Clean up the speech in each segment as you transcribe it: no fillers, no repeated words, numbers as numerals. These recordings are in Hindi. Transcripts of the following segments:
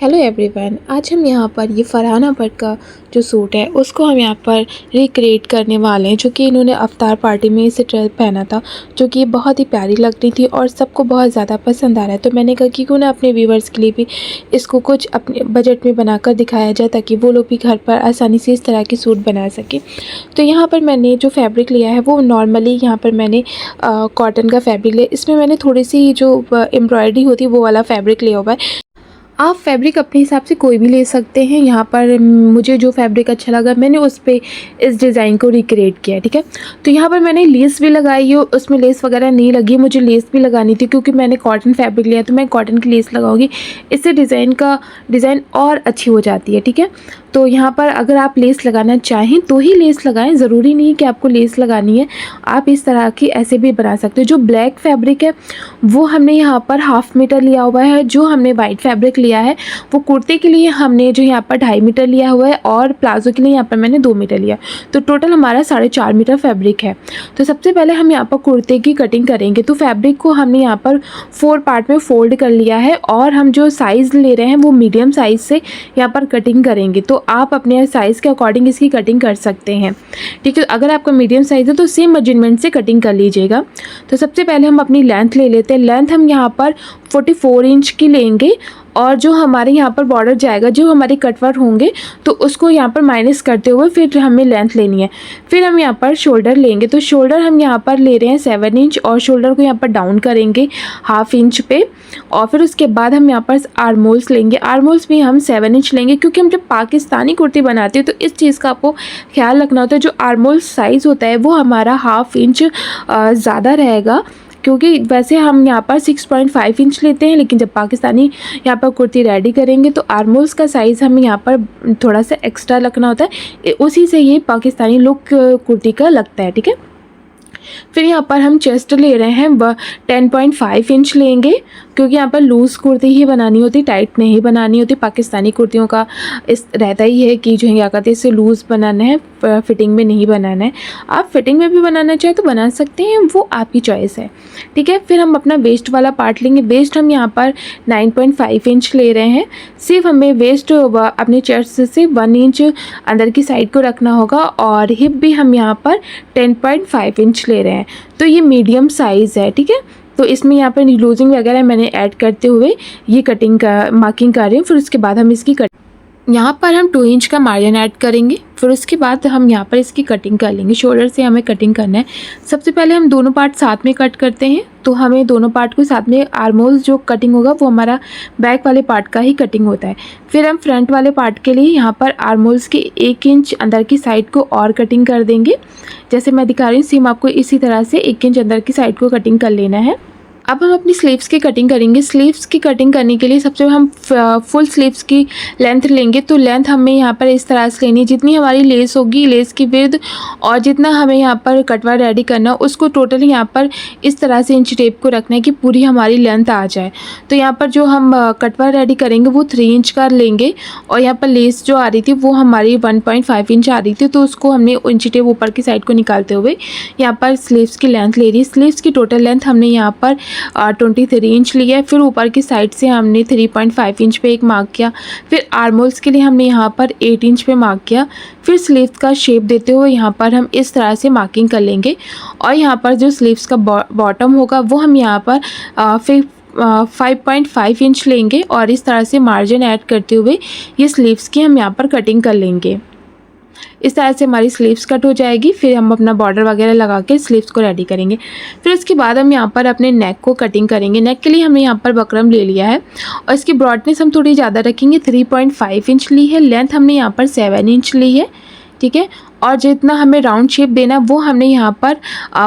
हेलो एवरीवन, आज हम यहाँ पर ये फरहाना भट्ट का जो सूट है उसको हम यहाँ पर रिक्रिएट करने वाले हैं, जो कि इन्होंने अवतार पार्टी में इसे ड्रेस पहना था, जो कि बहुत ही प्यारी लग रही थी और सबको बहुत ज़्यादा पसंद आ रहा है। तो मैंने कहा कि क्यों ना अपने व्यूवर्स के लिए भी इसको कुछ अपने बजट में बनाकर दिखाया जाए, ताकि वो लोग भी घर पर आसानी से इस तरह की सूट बना सकें। तो यहाँ पर मैंने जो फैब्रिक लिया है वो नॉर्मली यहाँ पर मैंने कॉटन का फैब्रिक लिया। इसमें मैंने थोड़ी सी जो एम्ब्रॉयडरी होती है वो वाला फैब्रिक लिया हुआ है। आप फैब्रिक अपने हिसाब से कोई भी ले सकते हैं। यहाँ पर मुझे जो फैब्रिक अच्छा लगा मैंने उस पे इस डिज़ाइन को रिक्रिएट किया है, ठीक है। तो यहाँ पर मैंने लेस भी लगाई है, उसमें लेस वगैरह नहीं लगी, मुझे लेस भी लगानी थी क्योंकि मैंने कॉटन फैब्रिक लिया, तो मैं कॉटन की लेस लगाऊंगी, इससे डिज़ाइन और अच्छी हो जाती है, ठीक है। तो यहाँ पर अगर आप लेस लगाना चाहें तो ही लेस लगाएं, ज़रूरी नहीं कि आपको लेस लगानी है, आप इस तरह की ऐसे भी बना सकते हो। जो ब्लैक फैब्रिक है वो हमने यहाँ पर 1/2 मीटर लिया हुआ है। जो हमने वाइट फैब्रिक लिया है वो कुर्ते के लिए हमने जो यहाँ पर 2.5 मीटर लिया हुआ है और प्लाजो के लिए यहाँ पर मैंने 2 मीटर लिया, तो टोटल हमारा 4.5 मीटर फैब्रिक है। तो सबसे पहले हम यहाँ पर कुर्ते की कटिंग करेंगे। तो फैब्रिक को हमने यहाँ पर 4 पार्ट में फोल्ड कर लिया है और हम जो साइज़ ले रहे हैं वो मीडियम साइज़ से यहाँ पर कटिंग करेंगे। तो आप अपने साइज़ के अकॉर्डिंग इसकी कटिंग कर सकते हैं, ठीक है। अगर आपका मीडियम साइज़ है तो सेम मेजरमेंट से कटिंग कर लीजिएगा। तो सबसे पहले हम अपनी लेंथ ले लेते हैं। लेंथ हम यहाँ पर 44 इंच की लेंगे और जो हमारे यहाँ पर बॉर्डर जाएगा, जो हमारे कटवर्क होंगे, तो उसको यहाँ पर माइनस करते हुए फिर हमें लेंथ लेनी है। फिर हम यहाँ पर शोल्डर लेंगे। तो शोल्डर हम यहाँ पर ले रहे हैं 7 इंच और शोल्डर को यहाँ पर डाउन करेंगे 1/2 इंच पे। और फिर उसके बाद हम यहाँ पर आर्मोल्स लेंगे। आर्मोल्स भी हम 7 इंच लेंगे, क्योंकि हम जब पाकिस्तानी कुर्ती बनाते हैं तो इस चीज़ का आपको ख्याल रखना होता है। जो आर्मोल्स साइज़ होता है वो हमारा 1/2 इंच ज़्यादा रहेगा, क्योंकि वैसे हम यहाँ पर 6.5 इंच लेते हैं, लेकिन जब पाकिस्तानी यहाँ पर कुर्ती रेडी करेंगे तो आर्मोल्स का साइज़ हमें यहाँ पर थोड़ा सा एक्स्ट्रा रखना होता है, उसी से ये पाकिस्तानी लुक कुर्ती का लगता है, ठीक है। फिर यहाँ पर हम चेस्ट ले रहे हैं 10.5 इंच लेंगे, क्योंकि यहाँ पर लूज़ कुर्ती ही बनानी होती, टाइट नहीं बनानी होती। पाकिस्तानी कुर्तियों का इस रहता ही है कि जो क्या कहते हैं इसे लूज़ बनाना है, फिटिंग में नहीं बनाना है। आप फिटिंग में भी बनाना चाहें तो बना सकते हैं, वो आपकी चॉइस है, ठीक है। फिर हम अपना वेस्ट वाला पार्ट लेंगे। वेस्ट हम यहाँ पर 9.5 इंच ले रहे हैं। सिर्फ हमें वेस्ट अपने चेस्ट से 1 इंच अंदर की साइड को रखना होगा और हिप भी हम यहाँ पर 10.5 इंच ले रहे हैं। तो ये मीडियम साइज़ है, ठीक है। तो इसमें यहाँ पर लूजिंग वगैरह मैंने ऐड करते हुए ये कटिंग का मार्किंग कर रही हूँ। फिर उसके बाद हम इसकी यहाँ पर हम 2 इंच का मार्जिन ऐड करेंगे। फिर उसके बाद हम यहाँ पर इसकी कटिंग कर लेंगे। शोल्डर से हमें कटिंग करना है। सबसे पहले हम दोनों पार्ट साथ में कट करते हैं, तो हमें दोनों पार्ट को साथ में, आर्मोल्स जो कटिंग होगा वो हमारा बैक वाले पार्ट का ही कटिंग होता है। फिर हम फ्रंट वाले पार्ट के लिए यहाँ पर आर्मोल्स के 1 इंच अंदर की साइड को और कटिंग कर देंगे। जैसे मैं दिखा रही हूँ सेम आपको इसी तरह से 1 इंच अंदर की साइड को कटिंग कर लेना है। अब हम अपनी स्लीव्स की कटिंग करेंगे। स्लीव्स की कटिंग करने के लिए सबसे हम फुल स्लीव्स की लेंथ लेंगे। तो लेंथ हमें यहाँ पर इस तरह से लेनी है, जितनी हमारी लेस होगी, लेस की विड्थ और जितना हमें यहाँ पर कटवा रेडी करना उसको टोटल यहाँ पर इस तरह से इंच टेप को रखना है कि पूरी हमारी लेंथ आ जाए। तो यहाँ पर जो हम कटवा रेडी करेंगे वो 3 इंच का लेंगे और यहाँ पर लेस जो आ रही थी वो हमारी 1.5 इंच आ रही थी, तो उसको हमने इंच टेप ऊपर की साइड को निकालते हुए यहाँ पर स्लीव्स की लेंथ ले रही है। स्लीव्स की टोटल लेंथ हमने यहाँ पर 23 इंच लिया है। फिर ऊपर की साइड से हमने 3.5 इंच पे एक मार्क किया। फिर आर्मोल्स के लिए हमने यहाँ पर 8 इंच पे मार्क किया। फिर स्लीव्स का शेप देते हुए यहाँ पर हम इस तरह से मार्किंग कर लेंगे और यहाँ पर जो स्लीव्स का बॉटम होगा वो हम यहाँ पर फिर 5.5 इंच लेंगे और इस तरह से मार्जिन ऐड करते हुए ये स्लीव्स की हम यहाँ पर कटिंग कर लेंगे। इस तरह से हमारी स्लीव्स कट हो जाएगी। फिर हम अपना बॉर्डर वगैरह लगा के स्लीव्स को रेडी करेंगे। फिर उसके बाद हम यहाँ पर अपने नेक को कटिंग करेंगे। नेक के लिए हमने यहाँ पर बकरम ले लिया है और इसकी ब्रॉडनेस हम थोड़ी ज़्यादा रखेंगे। 3.5 इंच ली है। लेंथ हमने यहाँ पर 7 इंच ली है, ठीक है। और जितना हमें राउंड शेप देना वो हमने यहाँ पर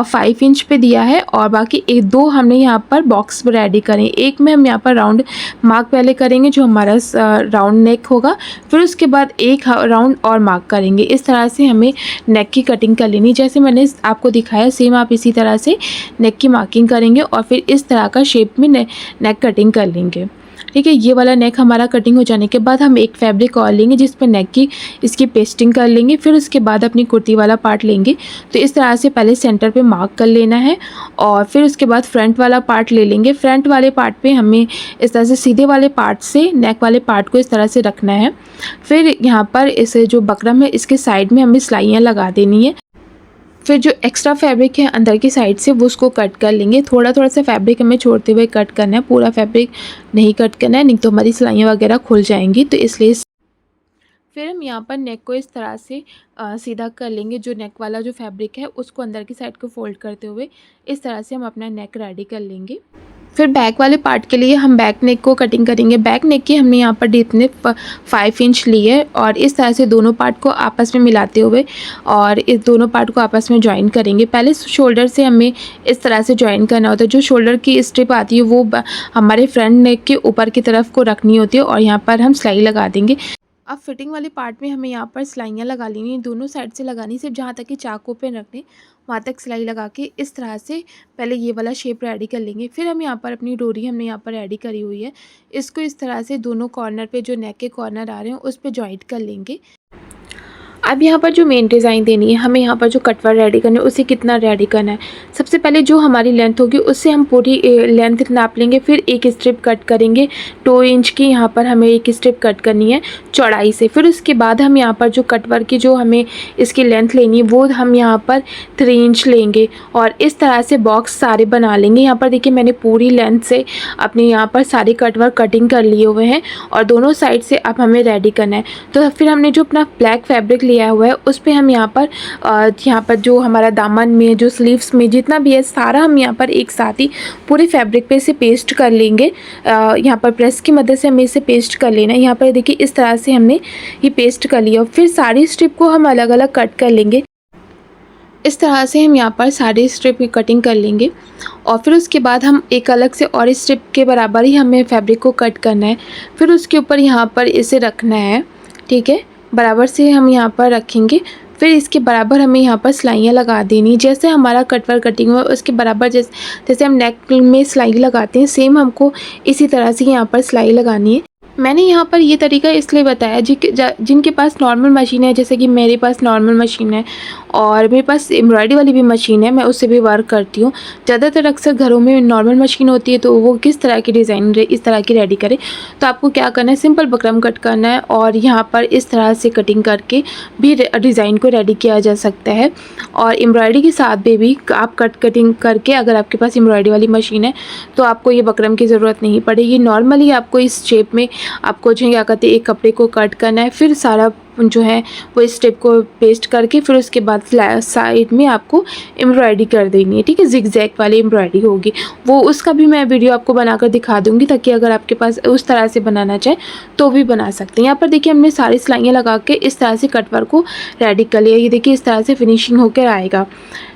5 इंच पे दिया है और बाकी 2 हमने यहाँ पर बॉक्स रेडी करें। एक में हम यहाँ पर राउंड मार्क पहले करेंगे जो हमारा राउंड नेक होगा, फिर उसके बाद एक राउंड और मार्क करेंगे। इस तरह से हमें नेक की कटिंग कर लेनी। जैसे मैंने आपको दिखाया सेम आप इसी तरह से नेक की मार्किंग करेंगे और फिर इस तरह का शेप में नेक कटिंग कर लेंगे, ठीक है। ये वाला नेक हमारा कटिंग हो जाने के बाद हम एक फैब्रिक और लेंगे जिस पर नेक की इसकी पेस्टिंग कर लेंगे। फिर उसके बाद अपनी कुर्ती वाला पार्ट लेंगे। तो इस तरह से पहले सेंटर पे मार्क कर लेना है और फिर उसके बाद फ्रंट वाला पार्ट ले लेंगे। फ्रंट वाले पार्ट पे हमें इस तरह से सीधे वाले पार्ट से नेक वाले पार्ट को इस तरह से रखना है। फिर यहाँ पर इस जो बकरम है इसके साइड में हमें सिलाइयाँ लगा देनी है। फिर जो एक्स्ट्रा फैब्रिक है अंदर की साइड से वो उसको कट कर लेंगे। थोड़ा थोड़ा सा फैब्रिक हमें छोड़ते हुए कट करना है, पूरा फैब्रिक नहीं कट करना है, नहीं तो हमारी सिलाइयाँ वगैरह खुल जाएंगी। तो इसलिए फिर हम यहाँ पर नेक को इस तरह से सीधा कर लेंगे। जो नेक वाला जो फैब्रिक है उसको अंदर की साइड को फोल्ड करते हुए इस तरह से हम अपना नेक रेडी कर लेंगे। फिर बैक वाले पार्ट के लिए हम बैक नेक को कटिंग करेंगे। बैक नेक की हमने यहाँ पर डीप ने 5 इंच ली है और इस तरह से दोनों पार्ट को आपस में मिलाते हुए और इस दोनों पार्ट को आपस में ज्वाइन करेंगे। पहले शोल्डर से हमें इस तरह से ज्वाइन करना होता है। जो शोल्डर की स्ट्रिप आती है वो हमारे फ्रंट नेक के ऊपर की तरफ को रखनी होती है और यहाँ पर हम सिलाई लगा देंगे। अब फिटिंग वाले पार्ट में हमें यहाँ पर सिलाइयाँ लगा लेनी है, दोनों साइड से लगानी, सिर्फ जहाँ तक कि चाकू पे रखने वहाँ तक सिलाई लगा के इस तरह से पहले ये वाला शेप रेडी कर लेंगे। फिर हम यहाँ पर अपनी डोरी हमने यहाँ पर रेडी करी हुई है, इसको इस तरह से दोनों कॉर्नर पे जो नेक के कॉर्नर आ रहे हैं उस पर जॉइंट कर लेंगे। अब यहाँ पर जो मेन डिज़ाइन देनी है हमें यहाँ पर जो कटवर रेडी करना है उसे कितना रेडी करना है। सबसे पहले जो हमारी लेंथ होगी उससे हम पूरी लेंथ नाप लेंगे। फिर एक स्ट्रिप कट करेंगे 2 इंच की, यहाँ पर हमें एक स्ट्रिप कट करनी है चौड़ाई से। फिर उसके बाद हम यहाँ पर जो कटवर की जो हमें इसकी लेंथ लेनी है वो हम यहाँ पर 3 इंच लेंगे और इस तरह से बॉक्स सारे बना लेंगे। यहाँ पर देखिए मैंने पूरी लेंथ से अपने यहाँ पर सारे कटवर कटिंग कर लिए हुए हैं और दोनों साइड से अब हमें रेडी करना है। तो फिर हमने जो अपना ब्लैक फैब्रिक लिया हुआ है उस पे हम यहाँ पर जो हमारा दामन में जो स्लीव्स में जितना भी है सारा हम यहाँ पर एक साथ ही पूरे फैब्रिक पे इसे पेस्ट कर लेंगे। यहाँ पर प्रेस की मदद से हमें इसे पेस्ट कर लेना है। यहाँ पर देखिए इस तरह से हमने ये पेस्ट कर लिया। फिर सारी स्ट्रिप को हम अलग अलग कट कर लेंगे। इस तरह से हम यहाँ पर सारी स्ट्रिप की कटिंग कर लेंगे और फिर उसके बाद हम एक अलग से और स्ट्रिप के बराबर ही हमें फैब्रिक को कट करना है। फिर उसके ऊपर यहाँ पर इसे रखना है, ठीक है, बराबर से हम यहाँ पर रखेंगे। फिर इसके बराबर हमें यहाँ पर सिलाइयाँ लगा देनी, जैसे हमारा कटवर कटिंग हुआ उसके बराबर जैसे हम नेक में सिलाई लगाते हैं सेम हमको इसी तरह से यहाँ पर सिलाई लगानी है। मैंने यहाँ पर ये तरीका इसलिए बताया जिनके पास नॉर्मल मशीन है, जैसे कि मेरे पास नॉर्मल मशीन है और मेरे पास एम्ब्रॉयडरी वाली भी मशीन है, मैं उससे भी वर्क करती हूँ। ज़्यादातर अक्सर घरों में नॉर्मल मशीन होती है तो वो किस तरह की डिज़ाइन इस तरह की रेडी करें। तो आपको क्या करना है, सिंपल बकरम कट करना है और यहाँ पर इस तरह से कटिंग करके भी डिज़ाइन को रेडी किया जा सकता है। और एम्ब्रॉयडरी के साथ में भी आप कटिंग करके, अगर आपके पास एम्ब्रॉयडरी वाली मशीन है तो आपको ये बकरम की ज़रूरत नहीं पड़ेगी। नॉर्मली आपको इस शेप में आपको जो क्या कहते हैं एक कपड़े को कट करना है, फिर सारा जो है वो इस स्टेप को पेस्ट करके फिर उसके बाद साइड में आपको एम्ब्रॉयडरी कर देनी है, ठीक है। जिगजैग वाली एम्ब्रॉयडरी होगी, वो उसका भी मैं वीडियो आपको बनाकर दिखा दूंगी ताकि अगर आपके पास उस तरह से बनाना चाहे तो भी बना सकते हैं। यहाँ पर देखिए हमने सारी सिलाइयाँ लगा के इस तरह से कटवर को रेडी कर लिया। ये देखिए इस तरह से फिनिशिंग होकर आएगा,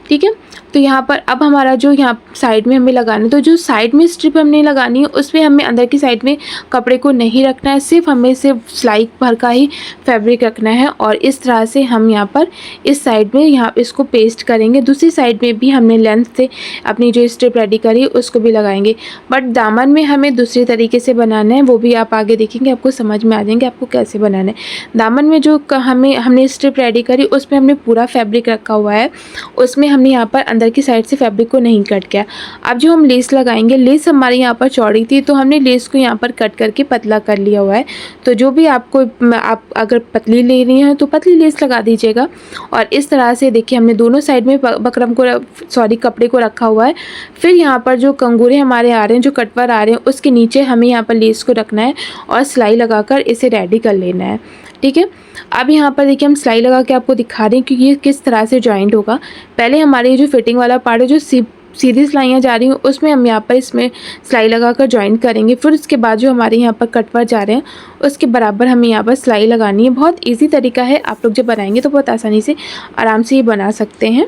ठीक है। तो यहाँ पर अब हमारा जो यहाँ साइड में हमें लगाना है, तो जो साइड में स्ट्रिप हमने लगानी है उसमें हमें अंदर की साइड में कपड़े को नहीं रखना है, सिर्फ सिलाई भर का ही फैब्रिक रखना है। और इस तरह से हम यहाँ पर इस साइड में यहाँ इसको पेस्ट करेंगे। दूसरी साइड में भी हमने लेंथ से अपनी जो स्ट्रिप रेडी करी उसको भी लगाएंगे, बट दामन में हमें दूसरी तरीके से बनाना है, वो भी आप आगे देखेंगे, आपको समझ में आ जाएंगे आपको कैसे बनाना है। दामन में जो हमने स्ट्रिप रेडी करी उसमें हमने पूरा फैब्रिक रखा हुआ है, उसमें हमने यहाँ पर अंदर की साइड से फैब्रिक को नहीं कट किया। अब जो हम लेस लगाएंगे, लेस हमारे यहाँ पर चौड़ी थी तो हमने लेस को यहाँ पर कट करके पतला कर लिया हुआ है। तो जो भी आप अगर पतली ले रही हैं तो पतली लेस लगा दीजिएगा। और इस तरह से देखिए हमने दोनों साइड में बकरम को कपड़े को रखा हुआ है। फिर यहाँ पर जो कंगूरे हमारे आ रहे हैं, जो कटवर आ रहे हैं, उसके नीचे हमें यहाँ पर लेस को रखना है और सिलाई लगाकर इसे रेडी कर लेना है, ठीक है। अब यहाँ पर देखिए हम सिलाई लगा के आपको दिखा रहे हैं कि ये किस तरह से जॉइंट होगा। पहले हमारे जो फिटिंग वाला पार्ट है, जो सीधी सिलाइयाँ जा रही हैं उसमें हम यहाँ पर इसमें सिलाई लगाकर जॉइंट करेंगे। फिर उसके बाद जो हमारे यहाँ पर कटवर जा रहे हैं उसके बराबर हमें यहाँ पर सिलाई लगानी है। बहुत इजी तरीका है, आप लोग जब बनाएंगे तो बहुत आसानी से आराम से ये बना सकते हैं।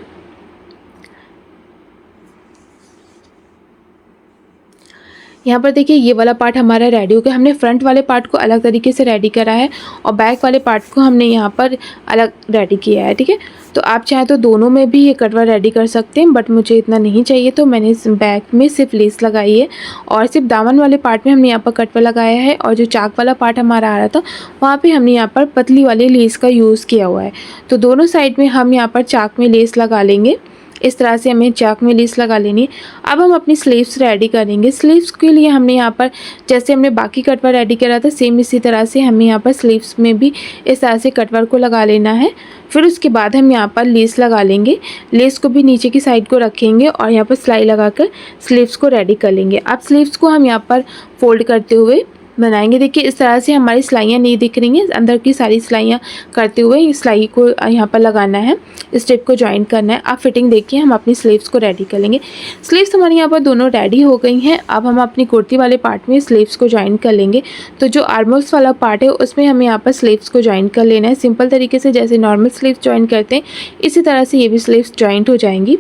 यहाँ पर देखिए ये वाला पार्ट हमारा रेडी हो गया। हमने फ्रंट वाले पार्ट को अलग तरीके से रेडी करा है और बैक वाले पार्ट को हमने यहाँ पर अलग रेडी किया है, ठीक है। तो आप चाहें तो दोनों में भी ये कटवा रेडी कर सकते हैं, बट मुझे इतना नहीं चाहिए तो मैंने इस बैक में सिर्फ लेस लगाई है और सिर्फ दामन वाले पार्ट में हमने यहाँ पर कटवा लगाया है। और जो चाक वाला पार्ट हमारा आ रहा था वहाँ पे हमने यहाँ पर पतली वाली लेस का यूज़ किया हुआ है। तो दोनों साइड में हम यहाँ पर चाक में लेस लगा लेंगे। इस तरह से हमें चाक में लेस लगा लेनी है। अब हम अपनी स्लीव्स रेडी करेंगे। स्लीव्स के लिए हमने यहाँ पर जैसे हमने बाकी कटवर रेडी करा था सेम इसी तरह से हमें यहाँ पर स्लीव्स में भी इस तरह से कटवर को लगा लेना है। फिर उसके बाद हम यहाँ पर लेस लगा लेंगे। लेस को भी नीचे की साइड को रखेंगे और यहाँ पर सिलाई लगाकर स्लीव्स को रेडी कर लेंगे। अब स्लीव्स को हम यहाँ पर फोल्ड करते हुए बनाएंगे। देखिए इस तरह से हमारी सिलाइयाँ नहीं दिख रही हैं, अंदर की सारी सिलाइयाँ करते हुए इस सिलाई को यहाँ पर लगाना है, स्टेप को ज्वाइन करना है। आप फिटिंग देखिए हम अपनी स्लीव्स को रेडी कर लेंगे। स्लीव्स हमारी यहाँ पर दोनों रेडी हो गई हैं। अब हम अपनी कुर्ती वाले पार्ट में स्लीव्स को ज्वाइन कर लेंगे। तो जो आर्मोल्स वाला पार्ट है उसमें हमें यहाँ पर स्लीव्स को ज्वाइन कर लेना है। सिंपल तरीके से जैसे नॉर्मल स्लीव्स ज्वाइन करते हैं इसी तरह से ये भी स्लीव्स ज्वाइंट हो जाएंगी।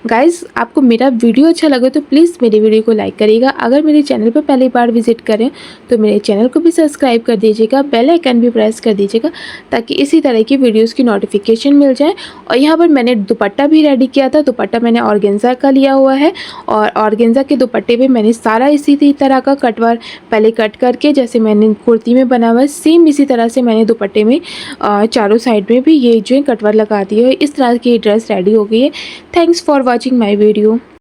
गाइज़ आपको मेरा वीडियो अच्छा लगे तो प्लीज़ मेरे वीडियो को लाइक करिएगा। अगर मेरे चैनल पर पहली बार विजिट करें तो मेरे चैनल को भी सब्सक्राइब कर दीजिएगा, बेल आइकन भी प्रेस कर दीजिएगा ताकि इसी तरह की वीडियोस की नोटिफिकेशन मिल जाए। और यहाँ पर मैंने दुपट्टा भी रेडी किया था। दुपट्टा मैंने ऑर्गेन्जा का लिया हुआ है और ऑर्गेन्जा के दुपट्टे पे मैंने सारा इसी तरह का कटवर पहले कट करके जैसे मैंने कुर्ती में बना हुआ है सेम इसी तरह से मैंने दुपट्टे में चारों साइड में भी ये जो कटवर लगा दिया है। इस तरह की ड्रेस रेडी हो गई है। Thanks for watching my video.